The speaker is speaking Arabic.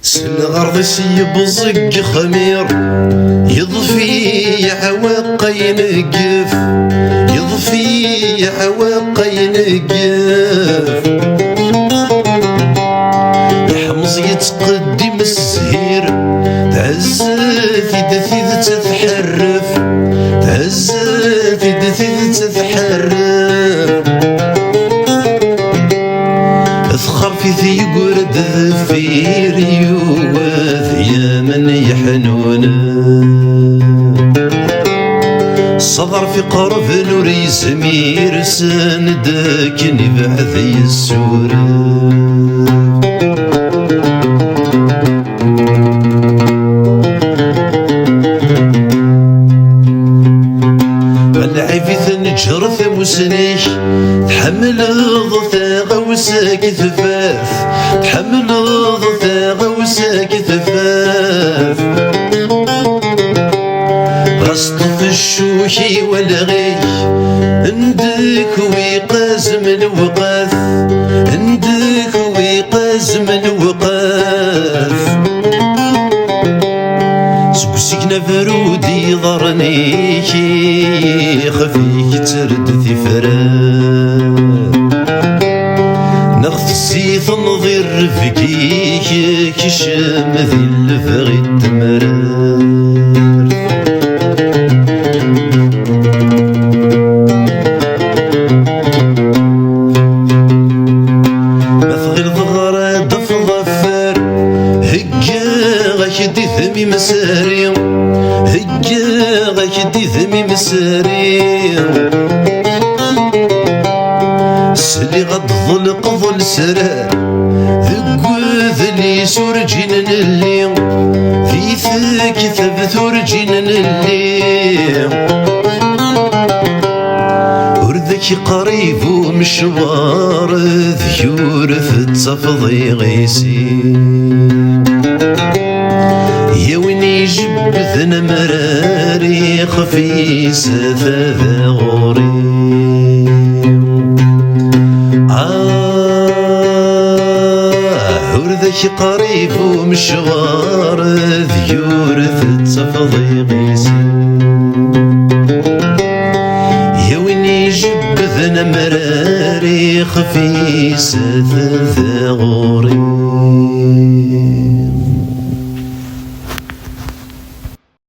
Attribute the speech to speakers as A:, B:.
A: سنغرض يبزق خمير يضفي عواق ينقف يضفي عواق ينقف يحمص يتقدم السهير تعزف يدثيذ تتحرف تعزف يدثيذ تتحرف اثخر في ذي قرد ذفير يوث يا من يحنون صدر في قرب نور يسمير سندك نبعث يسور العفيث نجرث مسنيش تحمل ضثاغ وساك ثفاف تحمل ضثاغ وساك ثفاف غصت الشوشي والغي عندك ويقازم الوقاف عندك ويقازم الوقاف سكسكنا فرودي ضرنيكي خفيك ترد ثفران ناخذ الزيت نظير رفقيك كشم ذي الفغي التمران ثمي مساري هجا غاكدي ثمي مساري سلي غد ظلق ظل سرار ذقوذ لي سورجين اللي في ثاك ثبت ورجين اللي وردك قريب ومشوار ذيور في التفضي غيسي يا وين يجبثنا مراري خفيسة ذا غوري وردك قريب ومشوار ذيور تتفضي غيسي يا وين يجبثنا مراري خفيسة ذا غوري